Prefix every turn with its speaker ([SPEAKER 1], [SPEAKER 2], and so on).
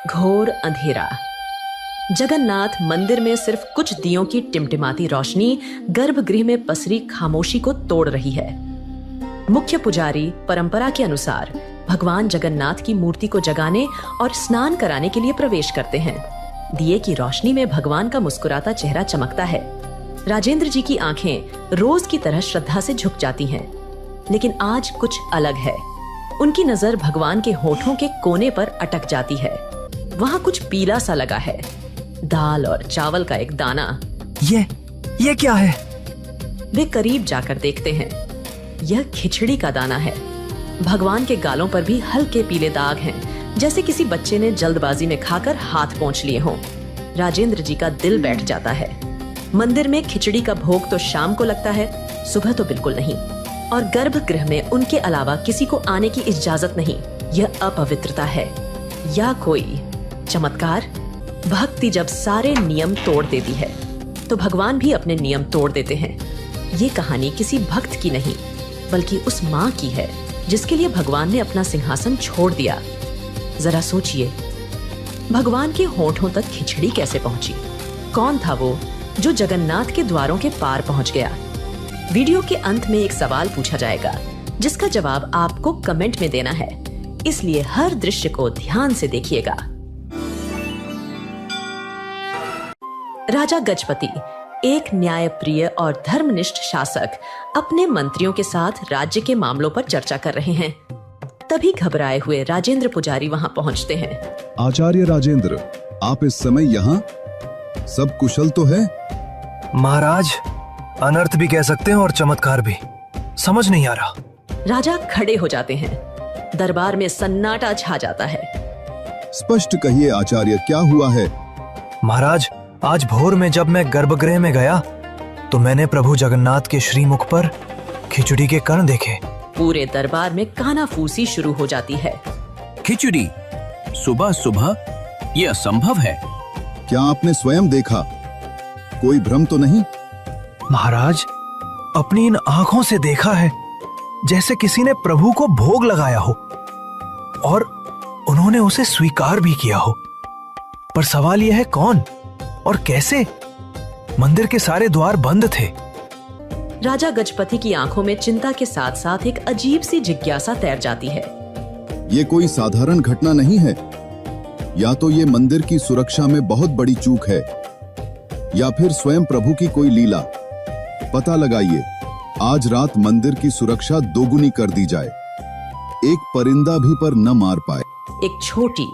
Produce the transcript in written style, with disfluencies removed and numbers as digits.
[SPEAKER 1] घोर अंधेरा। जगन्नाथ मंदिर में सिर्फ कुछ दियों की टिमटिमाती रोशनी गर्भगृह में पसरी खामोशी को तोड़ रही है। मुख्य पुजारी परंपरा के अनुसार भगवान जगन्नाथ की मूर्ति को जगाने और स्नान कराने के लिए प्रवेश करते हैं। दिए की रोशनी में भगवान का मुस्कुराता चेहरा चमकता है। राजेंद्र जी की आंखें रोज की तरह श्रद्धा से झुक जाती हैं, लेकिन आज कुछ अलग है। उनकी नजर भगवान के होठों के कोने पर अटक जाती है। वहाँ कुछ पीला सा लगा है, दाल और चावल का एक दाना।
[SPEAKER 2] ये क्या है?
[SPEAKER 1] वे करीब जाकर देखते हैं। यह खिचड़ी का दाना है। भगवान के गालों पर भी हल्के पीले दाग हैं, जैसे किसी बच्चे ने जल्दबाजी में खाकर हाथ पोंछ लिए हों। राजेंद्र जी का दिल बैठ जाता है। मंदिर में खिचड़ी का भोग तो शाम को लगता है, सुबह तो बिल्कुल नहीं। और गर्भगृह में उनके अलावा किसी को आने की इजाजत नहीं। यह अपवित्रता है या कोई चमत्कार? भक्ति जब सारे नियम तोड़ देती है, तो भगवान भी अपने नियम तोड़ देते हैं। ये कहानी किसी भक्त की नहीं, बल्कि उस माँ की है जिसके लिए भगवान ने अपना सिंहासन छोड़ दिया। जरा सोचिए, भगवान के होठों तक खिचड़ी कैसे पहुंची? कौन था वो जो जगन्नाथ के द्वारों के पार पहुंच गया? वीडियो के अंत में एक सवाल पूछा जाएगा, जिसका जवाब आपको कमेंट में देना है, इसलिए हर दृश्य को ध्यान से देखिएगा। राजा गजपति, एक न्यायप्रिय और धर्मनिष्ठ शासक, अपने मंत्रियों के साथ राज्य के मामलों पर चर्चा कर रहे हैं। तभी घबराए हुए राजेंद्र पुजारी वहां पहुंचते हैं।
[SPEAKER 3] आचार्य राजेंद्र, आप इस समय यहाँ? सब कुशल तो है?
[SPEAKER 2] महाराज, अनर्थ भी कह सकते हैं और चमत्कार भी। समझ नहीं आ रहा।
[SPEAKER 1] राजा खड़े हो जाते हैं। दरबार में सन्नाटा छा जाता है।
[SPEAKER 3] स्पष्ट कहिए आचार्य, क्या हुआ है?
[SPEAKER 2] महाराज, आज भोर में जब मैं गर्भगृह में गया तो मैंने प्रभु जगन्नाथ के श्रीमुख पर खिचड़ी के कण देखे।
[SPEAKER 1] पूरे दरबार में कानाफूसी शुरू हो जाती है।
[SPEAKER 4] खिचड़ी सुबह सुबह? ये असंभव है।
[SPEAKER 3] क्या आपने स्वयं देखा? कोई भ्रम तो नहीं?
[SPEAKER 2] महाराज, अपनी इन आंखों से देखा है, जैसे किसी ने प्रभु को भोग लगाया हो और उन्होंने उसे स्वीकार भी किया हो। पर सवाल यह है, कौन और कैसे? मंदिर के सारे द्वार बंद थे।
[SPEAKER 1] राजा गजपति की आंखों में चिंता के साथ साथ एक अजीब सी जिज्ञासा तैर जाती है।
[SPEAKER 3] ये कोई साधारण घटना नहीं है। या तो ये मंदिर की सुरक्षा में बहुत बड़ी चूक है, या फिर स्वयं प्रभु की कोई लीला। पता लगाइए, आज रात मंदिर की सुरक्षा दोगुनी कर दी जाए, एक परिंदा भी पर न मार पाए।
[SPEAKER 1] एक छोटी